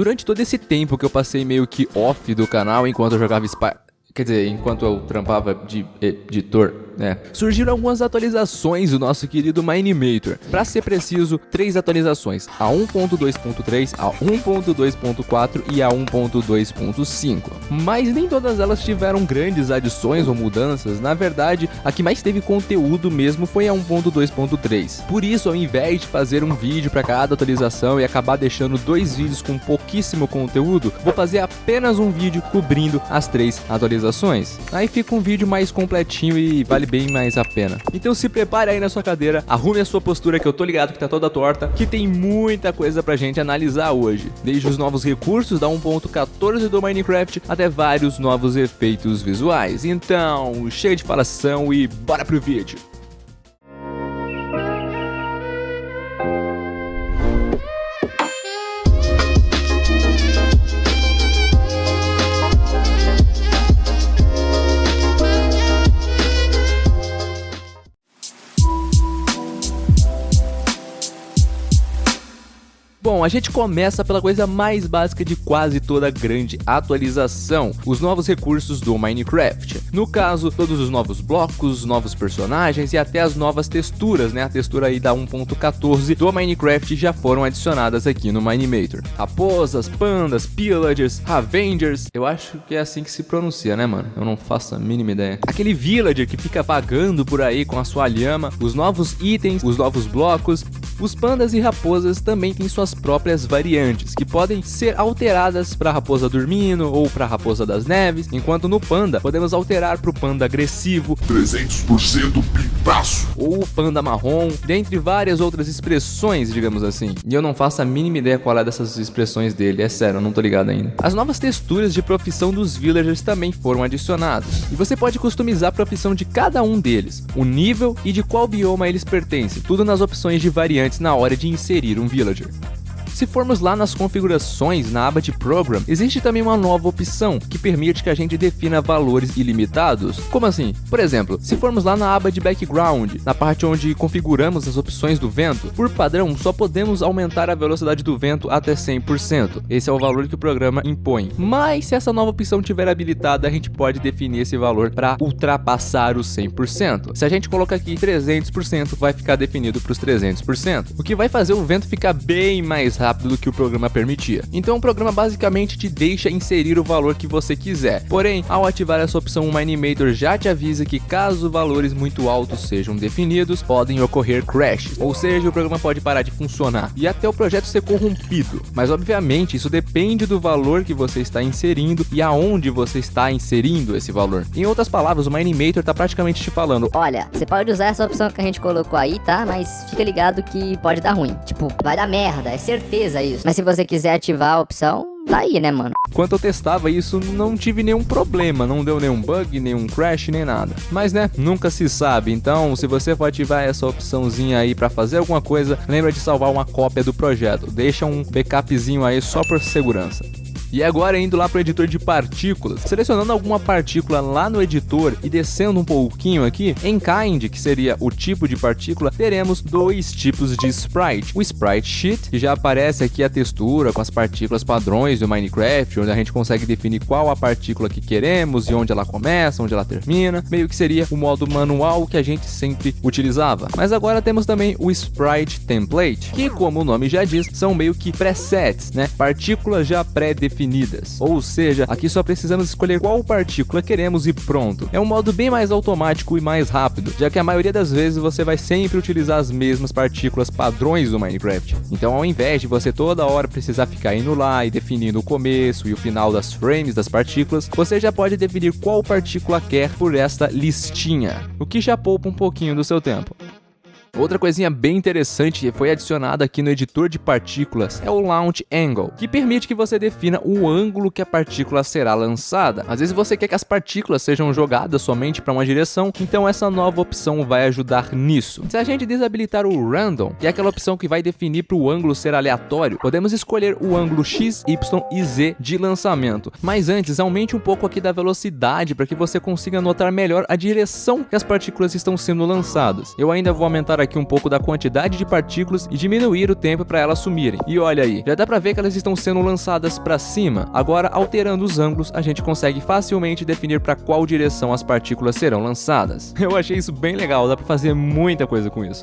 Durante todo esse tempo que eu passei meio que off do canal enquanto eu jogava quer dizer, enquanto eu trampava de editor, surgiram algumas atualizações do nosso querido Minimator. Para ser preciso, 3 atualizações, a 1.2.3, a 1.2.4 e a 1.2.5. Mas nem todas elas tiveram grandes adições ou mudanças. Na verdade, a que mais teve conteúdo mesmo foi a 1.2.3. Por isso, ao invés de fazer um vídeo para cada atualização e acabar deixando 2 vídeos com pouquíssimo conteúdo, vou fazer apenas um vídeo cobrindo as 3 atualizações. Aí fica um vídeo mais completinho e vale bem mais a pena. Então se prepare aí na sua cadeira, arrume a sua postura que eu tô ligado que tá toda torta, que tem muita coisa pra gente analisar hoje. Desde os novos recursos da 1.14 do Minecraft até vários novos efeitos visuais. Então, chega de falação e bora pro vídeo. Bom, a gente começa pela coisa mais básica de quase toda grande atualização, os novos recursos do Minecraft. No caso, todos os novos blocos, novos personagens e até as novas texturas, a textura aí da 1.14 do Minecraft já foram adicionadas aqui no Minimator. Raposas, pandas, pillagers, Ravengers, eu acho que é assim que se pronuncia, né, mano? Eu não faço a mínima ideia. Aquele villager que fica vagando por aí com a sua lhama, os novos itens, os novos blocos. Os pandas e raposas também têm suas próprias variantes, que podem ser alteradas para raposa dormindo ou para raposa das neves, enquanto no panda podemos alterar para o panda agressivo, 300% pintaço, ou o panda marrom, dentre várias outras expressões, digamos assim. E eu não faço a mínima ideia qual é dessas expressões dele, é sério, eu não tô ligado ainda. As novas texturas de profissão dos villagers também foram adicionadas, e você pode customizar a profissão de cada um deles, o nível e de qual bioma eles pertencem, tudo nas opções de variantes na hora de inserir um villager. Se formos lá nas configurações, na aba de Program, existe também uma nova opção que permite que a gente defina valores ilimitados. Como assim? Por exemplo, se formos lá na aba de Background, na parte onde configuramos as opções do vento, por padrão só podemos aumentar a velocidade do vento até 100%. Esse é o valor que o programa impõe. Mas se essa nova opção estiver habilitada, a gente pode definir esse valor para ultrapassar os 100%. Se a gente colocar aqui 300%, vai ficar definido para os 300%, o que vai fazer o vento ficar bem mais rápido do que o programa permitia. Então o programa basicamente te deixa inserir o valor que você quiser. Porém, ao ativar essa opção, o Minimator já te avisa que caso valores muito altos sejam definidos, podem ocorrer crashes, ou seja, o programa pode parar de funcionar e até o projeto ser corrompido. Mas obviamente isso depende do valor que você está inserindo e aonde você está inserindo esse valor. Em outras palavras, o Minimator está praticamente te falando: olha, você pode usar essa opção que a gente colocou aí, tá? Mas fica ligado que pode dar ruim. Tipo, vai dar merda, é certeza isso. Mas se você quiser ativar a opção, tá aí, né, mano? Enquanto eu testava isso, não tive nenhum problema, não deu nenhum bug, nenhum crash, nem nada. Mas nunca se sabe. Então, se você for ativar essa opçãozinha aí pra fazer alguma coisa, lembra de salvar uma cópia do projeto. Deixa um backupzinho aí só por segurança. E agora indo lá para o editor de partículas, selecionando alguma partícula lá no editor e descendo um pouquinho aqui, em Kind, que seria o tipo de partícula, teremos 2 tipos de sprite. O sprite sheet, que já aparece aqui a textura com as partículas padrões do Minecraft, onde a gente consegue definir qual a partícula que queremos e onde ela começa, onde ela termina, meio que seria o modo manual que a gente sempre utilizava. Mas agora temos também o sprite template, que como o nome já diz, são meio que presets, partículas já pré-definidas. Ou seja, aqui só precisamos escolher qual partícula queremos e pronto. É um modo bem mais automático e mais rápido, já que a maioria das vezes você vai sempre utilizar as mesmas partículas padrões do Minecraft. Então, ao invés de você toda hora precisar ficar indo lá e definindo o começo e o final das frames das partículas, você já pode definir qual partícula quer por esta listinha, o que já poupa um pouquinho do seu tempo. Outra coisinha bem interessante que foi adicionada aqui no editor de partículas é o Launch Angle, que permite que você defina o ângulo que a partícula será lançada. Às vezes você quer que as partículas sejam jogadas somente para uma direção, então essa nova opção vai ajudar nisso. Se a gente desabilitar o Random, que é aquela opção que vai definir para o ângulo ser aleatório, podemos escolher o ângulo X, Y e Z de lançamento. Mas antes, aumente um pouco aqui da velocidade para que você consiga notar melhor a direção que as partículas estão sendo lançadas. Eu ainda vou aumentar aumentar aqui um pouco da quantidade de partículas e diminuir o tempo para elas sumirem. E olha aí, já dá para ver que elas estão sendo lançadas para cima. Agora, alterando os ângulos, a gente consegue facilmente definir para qual direção as partículas serão lançadas. Eu achei isso bem legal, dá para fazer muita coisa com isso.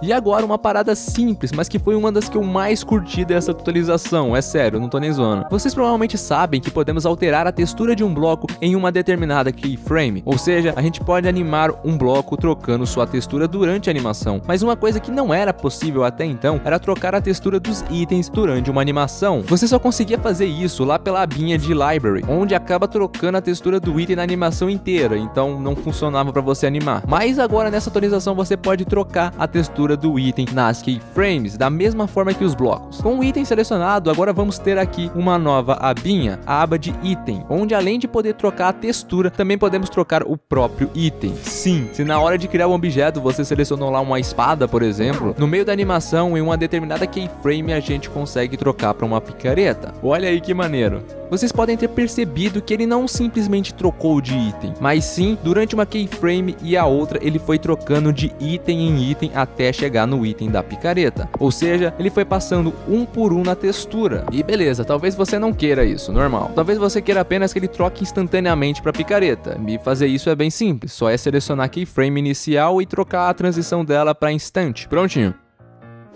E agora uma parada simples, mas que foi uma das que eu mais curti dessa atualização, é sério, não tô nem zoando. Vocês provavelmente sabem que podemos alterar a textura de um bloco em uma determinada keyframe, ou seja, a gente pode animar um bloco trocando sua textura durante a animação, mas uma coisa que não era possível até então era trocar a textura dos itens durante uma animação. Você só conseguia fazer isso lá pela abinha de Library, onde acaba trocando a textura do item na animação inteira, então não funcionava para você animar. Mas agora nessa atualização você pode trocar a textura do item nas keyframes, da mesma forma que os blocos. Com o item selecionado, agora vamos ter aqui uma nova abinha, a aba de item, onde além de poder trocar a textura, também podemos trocar o próprio item. Sim, se na hora de criar um objeto você selecionou lá uma espada, por exemplo, no meio da animação, em uma determinada keyframe, a gente consegue trocar para uma picareta. Olha aí que maneiro! Vocês podem ter percebido que ele não simplesmente trocou de item, mas sim, durante uma keyframe e a outra, ele foi trocando de item em item até chegar no item da picareta. Ou seja, ele foi passando um por um na textura. E beleza, talvez você não queira isso, normal. Talvez você queira apenas que ele troque instantaneamente para picareta. E fazer isso é bem simples, só é selecionar a keyframe inicial e trocar a transição dela para instante. Prontinho.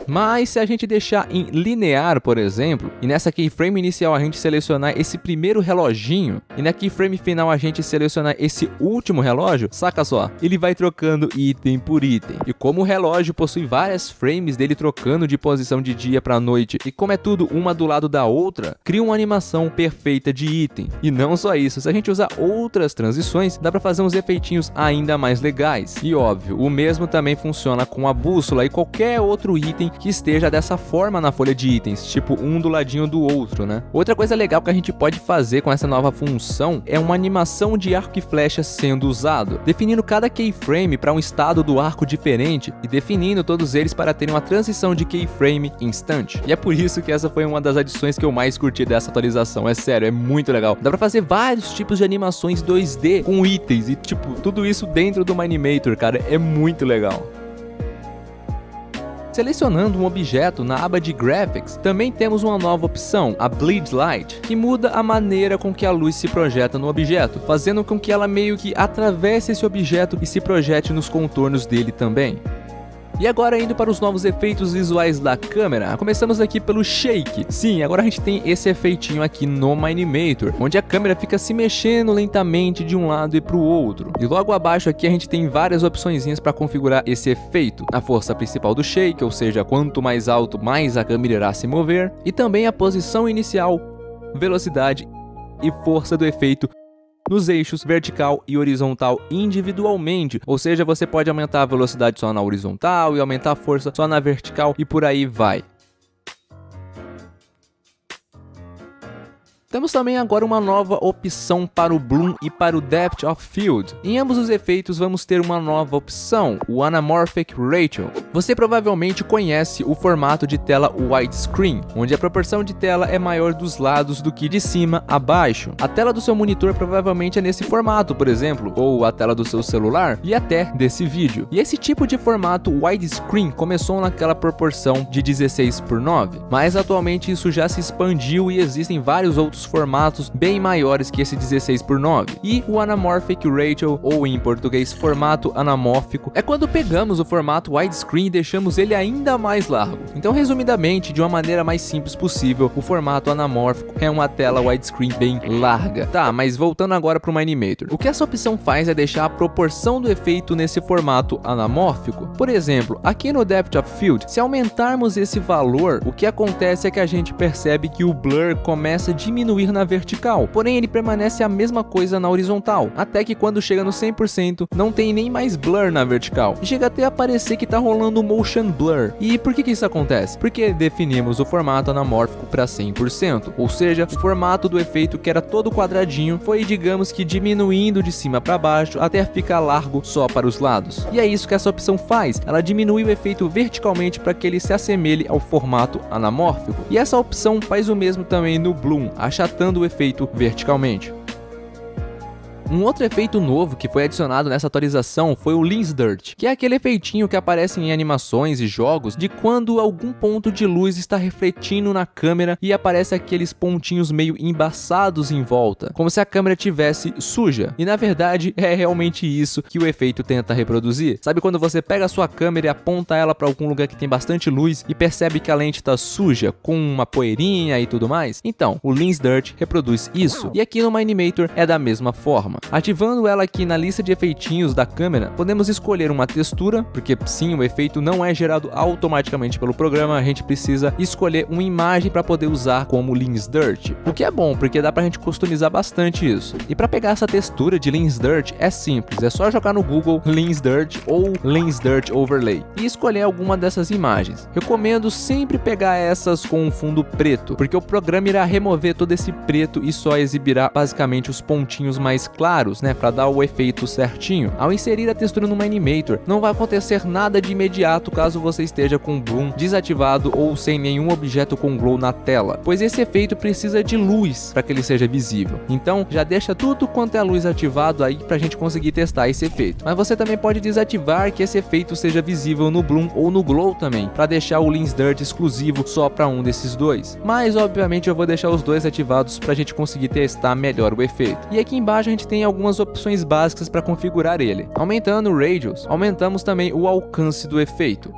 Mas se a gente deixar em linear, por exemplo, e nessa keyframe inicial a gente selecionar esse primeiro reloginho, e na keyframe final a gente selecionar esse último relógio, saca só, ele vai trocando item por item. E como o relógio possui várias frames dele trocando de posição de dia para noite, e como é tudo uma do lado da outra, cria uma animação perfeita de item. E não só isso, se a gente usar outras transições, dá para fazer uns efeitinhos ainda mais legais. E óbvio, o mesmo também funciona com a bússola e qualquer outro item que esteja dessa forma na folha de itens, tipo um do ladinho do outro, né? Outra coisa legal que a gente pode fazer com essa nova função é uma animação de arco e flecha sendo usado, definindo cada keyframe para um estado do arco diferente e definindo todos eles para terem uma transição de keyframe instante. E é por isso que essa foi uma das adições que eu mais curti dessa atualização, é sério, é muito legal. Dá pra fazer vários tipos de animações 2D com itens e tipo, tudo isso dentro do Minimator, cara, é muito legal. Selecionando um objeto na aba de Graphics, também temos uma nova opção, a Bleed Light, que muda a maneira com que a luz se projeta no objeto, fazendo com que ela meio que atravesse esse objeto e se projete nos contornos dele também. E agora indo para os novos efeitos visuais da câmera, começamos aqui pelo Shake. Sim, agora a gente tem esse efeitinho aqui no Minimator, onde a câmera fica se mexendo lentamente de um lado e para o outro. E logo abaixo aqui a gente tem várias opçõezinhas para configurar esse efeito. A força principal do Shake, ou seja, quanto mais alto, mais a câmera irá se mover. E também a posição inicial, velocidade e força do efeito nos eixos vertical e horizontal individualmente, ou seja, você pode aumentar a velocidade só na horizontal e aumentar a força só na vertical e por aí vai. Temos também agora uma nova opção para o Bloom e para o Depth of Field. Em ambos os efeitos vamos ter uma nova opção, o Anamorphic Ratio. Você provavelmente conhece o formato de tela widescreen, onde a proporção de tela é maior dos lados do que de cima a baixo. A tela do seu monitor provavelmente é nesse formato, por exemplo, ou a tela do seu celular e até desse vídeo. E esse tipo de formato widescreen começou naquela proporção de 16:9, mas atualmente isso já se expandiu e existem vários outros formatos bem maiores que esse 16:9. E o Anamorphic Ratio, ou em português formato anamórfico, é quando pegamos o formato widescreen e deixamos ele ainda mais largo. Então, resumidamente, de uma maneira mais simples possível, o formato anamórfico é uma tela widescreen bem larga. Tá, mas voltando agora para o Minimator. O que essa opção faz é deixar a proporção do efeito nesse formato anamórfico. Por exemplo, aqui no Depth of Field, se aumentarmos esse valor, o que acontece é que a gente percebe que o blur começa a diminuir na vertical, porém ele permanece a mesma coisa na horizontal, até que quando chega no 100% não tem nem mais blur na vertical, e chega até a parecer que tá rolando motion blur. E por que isso acontece? Porque definimos o formato anamórfico para 100%, ou seja, o formato do efeito que era todo quadradinho foi, digamos que, diminuindo de cima para baixo até ficar largo só para os lados. E é isso que essa opção faz, ela diminui o efeito verticalmente para que ele se assemelhe ao formato anamórfico. E essa opção faz o mesmo também no Bloom, achatando o efeito verticalmente. Um outro efeito novo que foi adicionado nessa atualização foi o Lens Dirt, que é aquele efeitinho que aparece em animações e jogos de quando algum ponto de luz está refletindo na câmera e aparece aqueles pontinhos meio embaçados em volta, como se a câmera tivesse suja. E na verdade é realmente isso que o efeito tenta reproduzir. Sabe quando você pega a sua câmera e aponta ela para algum lugar que tem bastante luz e percebe que a lente está suja, com uma poeirinha e tudo mais? Então, o Lens Dirt reproduz isso. E aqui no Minimator é da mesma forma. Ativando ela aqui na lista de efeitinhos da câmera, podemos escolher uma textura, porque sim, o efeito não é gerado automaticamente pelo programa, a gente precisa escolher uma imagem para poder usar como Lens Dirt, o que é bom, porque dá pra gente customizar bastante isso. E para pegar essa textura de Lens Dirt é simples, é só jogar no Google Lens Dirt ou Lens Dirt Overlay e escolher alguma dessas imagens. Recomendo sempre pegar essas com um fundo preto, porque o programa irá remover todo esse preto e só exibirá basicamente os pontinhos mais claros, né, para dar o efeito certinho. Ao inserir a textura no Minimator, não vai acontecer nada de imediato caso você esteja com o Bloom desativado ou sem nenhum objeto com glow na tela, pois esse efeito precisa de luz para que ele seja visível. Então já deixa tudo quanto é luz ativado aí pra gente conseguir testar esse efeito. Mas você também pode desativar que esse efeito seja visível no Bloom ou no Glow também, para deixar o Lens Dirt exclusivo só para um desses dois. Mas obviamente eu vou deixar os dois ativados pra gente conseguir testar melhor o efeito. E aqui embaixo a gente tem algumas opções básicas para configurar ele. Aumentando o Radius, aumentamos também o alcance do efeito.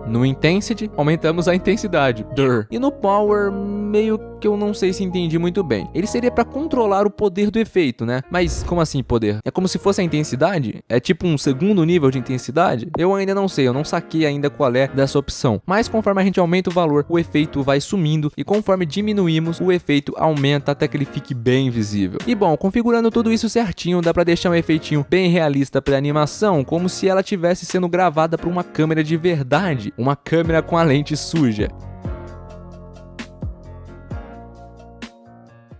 No Intensity, aumentamos a intensidade. E no Power, meio que eu não sei se entendi muito bem. Ele seria para controlar o poder do efeito, né? Mas como assim poder? É como se fosse a intensidade? É tipo um segundo nível de intensidade? Eu ainda não sei, eu não saquei ainda qual é dessa opção. Mas conforme a gente aumenta o valor, o efeito vai sumindo e conforme diminuímos, o efeito aumenta até que ele fique bem visível. E bom, configurando tudo isso certinho, dá para deixar um efeitinho bem realista para animação, como se ela estivesse sendo gravada por uma câmera de verdade, uma câmera com a lente suja.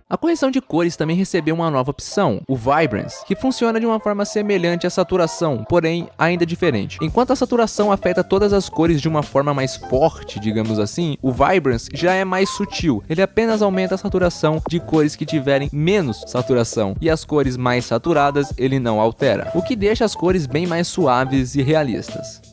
A correção de cores também recebeu uma nova opção, o Vibrance, que funciona de uma forma semelhante à saturação, porém ainda diferente. Enquanto a saturação afeta todas as cores de uma forma mais forte, digamos assim, o Vibrance já é mais sutil. Ele apenas aumenta a saturação de cores que tiverem menos saturação, e as cores mais saturadas ele não altera, o que deixa as cores bem mais suaves e realistas.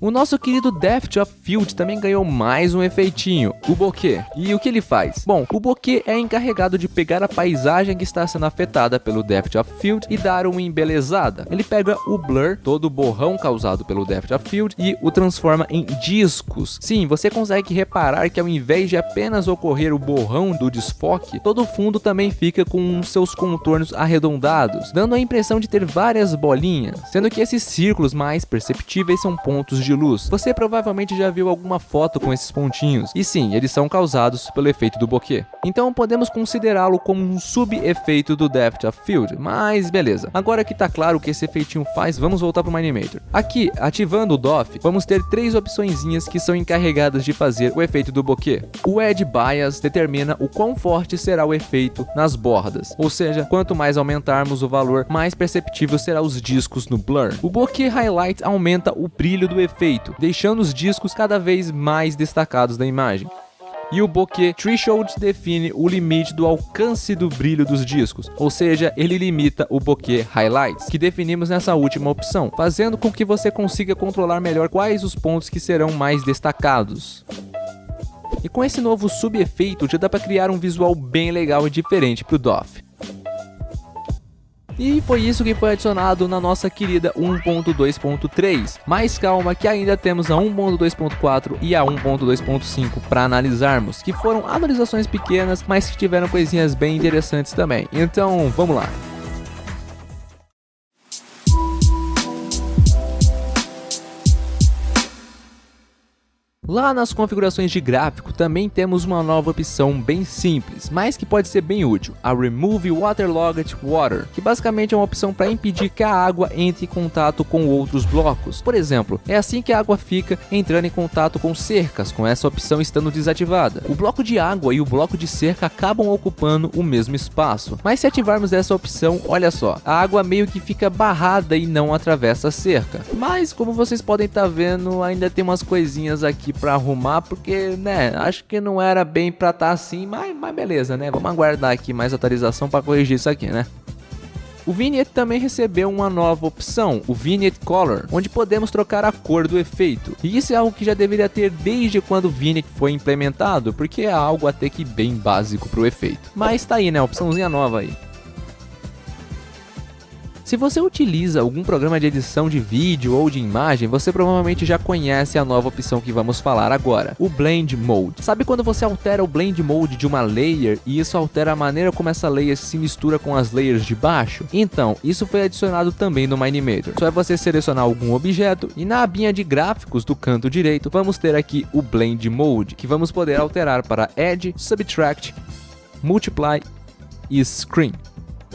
O nosso querido Depth of Field também ganhou mais um efeitinho, o bokeh. E o que ele faz? Bom, o bokeh é encarregado de pegar a paisagem que está sendo afetada pelo Depth of Field e dar uma embelezada. Ele pega o blur, todo o borrão causado pelo Depth of Field, e o transforma em discos. Sim, você consegue reparar que ao invés de apenas ocorrer o borrão do desfoque, todo o fundo também fica com seus contornos arredondados, dando a impressão de ter várias bolinhas, sendo que esses círculos mais perceptíveis são pontos de luz. Você provavelmente já viu alguma foto com esses pontinhos, e sim, eles são causados pelo efeito do bokeh. Então podemos considerá-lo como um sub-efeito do Depth of Field, mas beleza. Agora que tá claro o que esse efeitinho faz, vamos voltar pro Minimator. Aqui, ativando o DOF, vamos ter três opçõezinhas que são encarregadas de fazer o efeito do bokeh. O Edge Bias determina o quão forte será o efeito nas bordas, ou seja, quanto mais aumentarmos o valor, mais perceptível será os discos no blur. O Bokeh Highlight aumenta o brilho do efeito, deixando os discos cada vez mais destacados da imagem. E o Bokeh Threshold define o limite do alcance do brilho dos discos, ou seja, ele limita o Bokeh Highlights, que definimos nessa última opção, fazendo com que você consiga controlar melhor quais os pontos que serão mais destacados. E com esse novo sub-efeito já dá para criar um visual bem legal e diferente para o DOF. E foi isso que foi adicionado na nossa querida 1.2.3. Mas calma que ainda temos a 1.2.4 e a 1.2.5 para analisarmos, que foram atualizações pequenas, mas que tiveram coisinhas bem interessantes também. Então, vamos lá. Lá nas configurações de gráfico também temos uma nova opção bem simples, mas que pode ser bem útil, a Remove Waterlogged Water, que basicamente é uma opção para impedir que a água entre em contato com outros blocos. Por exemplo, é assim que a água fica entrando em contato com cercas, com essa opção estando desativada. O bloco de água e o bloco de cerca acabam ocupando o mesmo espaço, mas se ativarmos essa opção, olha só, a água meio que fica barrada e não atravessa a cerca. Mas como vocês podem estar vendo, ainda tem umas coisinhas aqui pra arrumar, porque, né, acho que não era bem pra tá assim, mas beleza, né? Vamos aguardar aqui mais atualização pra corrigir isso aqui, né? O Vignette também recebeu uma nova opção, o Vignette Color, onde podemos trocar a cor do efeito. E isso é algo que já deveria ter desde quando o Vignette foi implementado, porque é algo até que bem básico pro efeito. Mas tá aí, né, opçãozinha nova aí. Se você utiliza algum programa de edição de vídeo ou de imagem, você provavelmente já conhece a nova opção que vamos falar agora, o Blend Mode. Sabe quando você altera o Blend Mode de uma layer e isso altera a maneira como essa layer se mistura com as layers de baixo? Então, isso foi adicionado também no Minimator. Só é você selecionar algum objeto e na abinha de gráficos do canto direito, vamos ter aqui o Blend Mode, que vamos poder alterar para Add, Subtract, Multiply e Screen.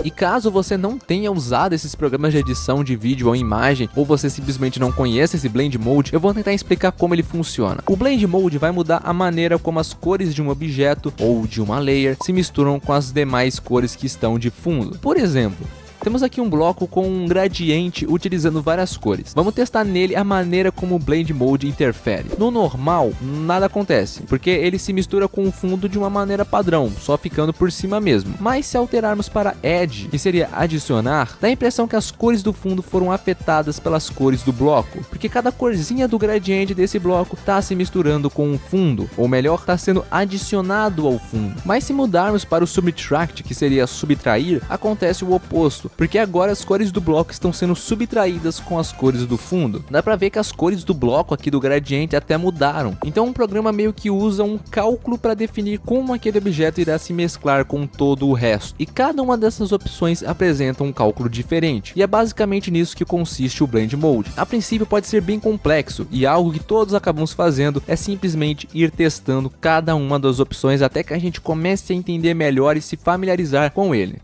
E caso você não tenha usado esses programas de edição de vídeo ou imagem, ou você simplesmente não conheça esse Blend Mode, eu vou tentar explicar como ele funciona. O Blend Mode vai mudar a maneira como as cores de um objeto ou de uma layer se misturam com as demais cores que estão de fundo. Por exemplo, temos aqui um bloco com um gradiente utilizando várias cores. Vamos testar nele a maneira como o Blend Mode interfere. No normal, nada acontece, porque ele se mistura com o fundo de uma maneira padrão, só ficando por cima mesmo. Mas se alterarmos para Add, que seria adicionar, dá a impressão que as cores do fundo foram afetadas pelas cores do bloco, porque cada corzinha do gradiente desse bloco está se misturando com o fundo, ou melhor, está sendo adicionado ao fundo. Mas se mudarmos para o Subtract, que seria subtrair, acontece o oposto, porque agora as cores do bloco estão sendo subtraídas com as cores do fundo. Dá pra ver que as cores do bloco aqui do gradiente até mudaram. Então o programa meio que usa um cálculo para definir como aquele objeto irá se mesclar com todo o resto. E cada uma dessas opções apresenta um cálculo diferente. E é basicamente nisso que consiste o Blend Mode. A princípio pode ser bem complexo, e algo que todos acabamos fazendo é simplesmente ir testando cada uma das opções até que a gente comece a entender melhor e se familiarizar com ele.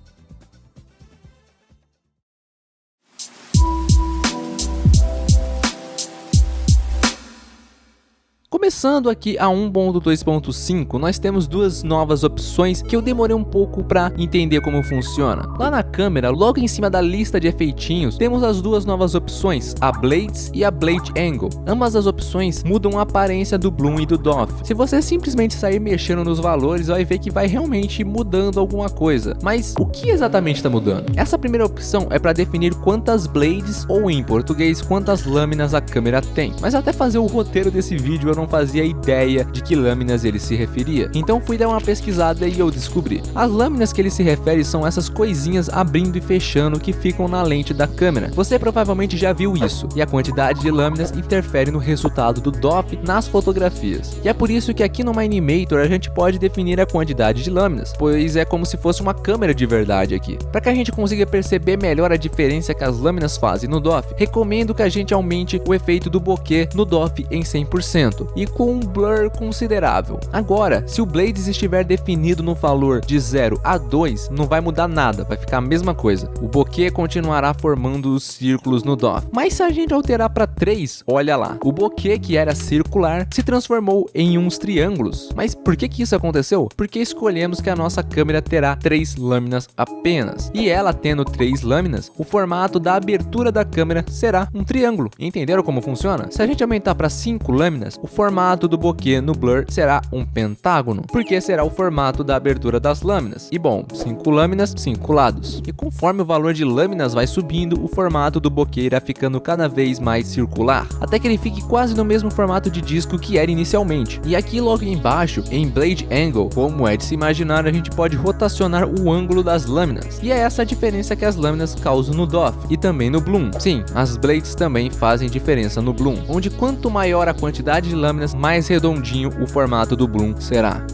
Começando aqui a 1.2.5, nós temos duas novas opções que eu demorei um pouco para entender como funciona. Lá na câmera, logo em cima da lista de efeitinhos, temos as duas novas opções, a Blades e a Blade Angle. Ambas as opções mudam a aparência do Bloom e do Doff. Se você simplesmente sair mexendo nos valores, vai ver que vai realmente mudando alguma coisa. Mas o que exatamente está mudando? Essa primeira opção é para definir quantas Blades, ou em português, quantas lâminas a câmera tem. Mas até fazer o roteiro desse vídeo eu não fazia ideia de que lâminas ele se referia. Então fui dar uma pesquisada e eu descobri. As lâminas que ele se refere são essas coisinhas abrindo e fechando que ficam na lente da câmera. Você provavelmente já viu isso, e a quantidade de lâminas interfere no resultado do DOF nas fotografias. E é por isso que aqui no Minimator a gente pode definir a quantidade de lâminas, pois é como se fosse uma câmera de verdade aqui. Para que a gente consiga perceber melhor a diferença que as lâminas fazem no DOF, recomendo que a gente aumente o efeito do bokeh no DOF em 100%. E com um blur considerável. Agora, se o Blades estiver definido no valor de 0 a 2, não vai mudar nada, vai ficar a mesma coisa. O bokeh continuará formando os círculos no DOF. Mas se a gente alterar para 3, olha lá, o bokeh que era circular se transformou em uns triângulos. Mas por que isso aconteceu? Porque escolhemos que a nossa câmera terá 3 lâminas apenas. E ela tendo 3 lâminas, o formato da abertura da câmera será um triângulo. Entenderam como funciona? Se a gente aumentar para 5 lâminas, o formato do bokeh no blur será um pentágono, porque será o formato da abertura das lâminas. E bom, 5 lâminas, 5 lados. E conforme o valor de lâminas vai subindo, o formato do bokeh irá ficando cada vez mais circular, até que ele fique quase no mesmo formato de disco que era inicialmente. E aqui logo embaixo, em Blade Angle, como é de se imaginar, a gente pode rotacionar o ângulo das lâminas. E é essa a diferença que as lâminas causam no DOF e também no Bloom. Sim, as Blades também fazem diferença no Bloom, onde quanto maior a quantidade de lâminas, mais redondinho o formato do Bloom será.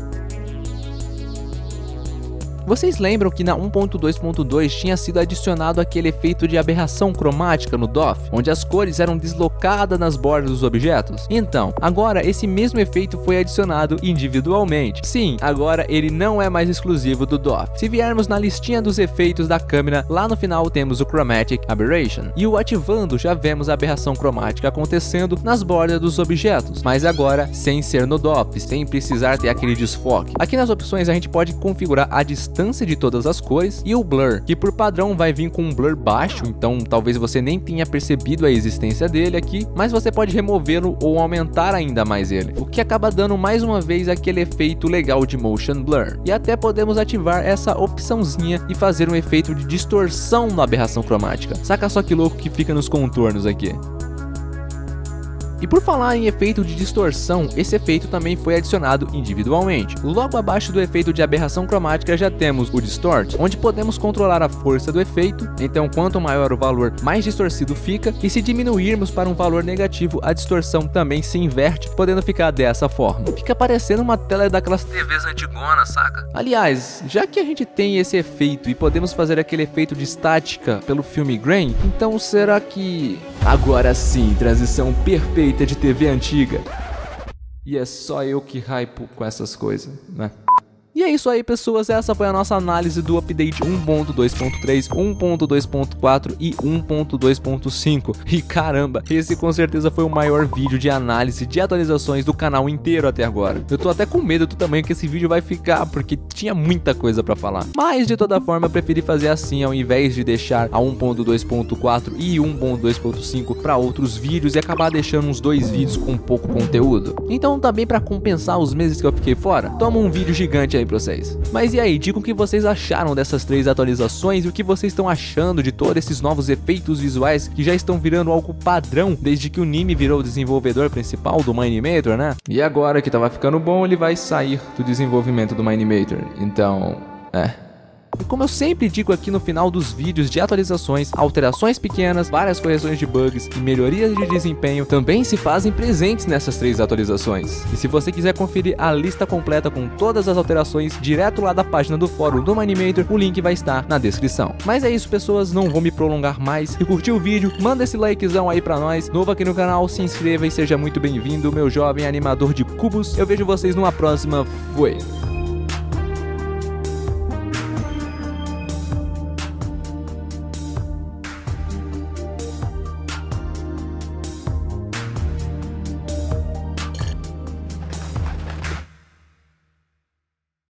Vocês lembram que na 1.2.2 tinha sido adicionado aquele efeito de aberração cromática no DOF, onde as cores eram deslocadas nas bordas dos objetos? Então, agora esse mesmo efeito foi adicionado individualmente. Sim, agora ele não é mais exclusivo do DOF. Se viermos na listinha dos efeitos da câmera, lá no final temos o Chromatic Aberration. E o ativando já vemos a aberração cromática acontecendo nas bordas dos objetos, mas agora sem ser no DOF, sem precisar ter aquele desfoque. Aqui nas opções a gente pode configurar a distância distância de todas as cores, e o blur, que por padrão vai vir com um blur baixo, então talvez você nem tenha percebido a existência dele aqui, mas você pode removê-lo ou aumentar ainda mais ele, o que acaba dando mais uma vez aquele efeito legal de motion blur. E até podemos ativar essa opçãozinha e fazer um efeito de distorção na aberração cromática. Saca só que louco que fica nos contornos aqui. E por falar em efeito de distorção, esse efeito também foi adicionado individualmente. Logo abaixo do efeito de aberração cromática já temos o Distort, onde podemos controlar a força do efeito, então quanto maior o valor, mais distorcido fica, e se diminuirmos para um valor negativo, a distorção também se inverte, podendo ficar dessa forma. Fica parecendo uma tela daquelas TVs antigonas, saca? Aliás, já que a gente tem esse efeito e podemos fazer aquele efeito de estática pelo filme Grain, então será que... Agora sim, transição perfeita de TV antiga. E é só eu que hypo com essas coisas, né? E é isso aí, pessoas, essa foi a nossa análise do update 1.2.3, 1.2.4 e 1.2.5. E caramba, esse com certeza foi o maior vídeo de análise de atualizações do canal inteiro até agora. Eu tô até com medo do tamanho que esse vídeo vai ficar, porque tinha muita coisa pra falar. Mas de toda forma eu preferi fazer assim, ao invés de deixar a 1.2.4 e 1.2.5 para outros vídeos e acabar deixando uns 2 vídeos com pouco conteúdo. Então também para compensar os meses que eu fiquei fora, toma um vídeo gigante aí pra vocês. Mas e aí, digam o que vocês acharam dessas 3 atualizações e o que vocês estão achando de todos esses novos efeitos visuais que já estão virando algo padrão desde que o Nime virou o desenvolvedor principal do Minimator, né? E agora que tava ficando bom, ele vai sair do desenvolvimento do Minimator. Então, E como eu sempre digo aqui no final dos vídeos de atualizações, alterações pequenas, várias correções de bugs e melhorias de desempenho também se fazem presentes nessas 3 atualizações. E se você quiser conferir a lista completa com todas as alterações direto lá da página do fórum do Minimator, o link vai estar na descrição. Mas é isso, pessoas, não vou me prolongar mais. Se curtiu o vídeo, manda esse likezão aí pra nós. Novo aqui no canal, se inscreva e seja muito bem-vindo, meu jovem animador de cubos. Eu vejo vocês numa próxima. Fui!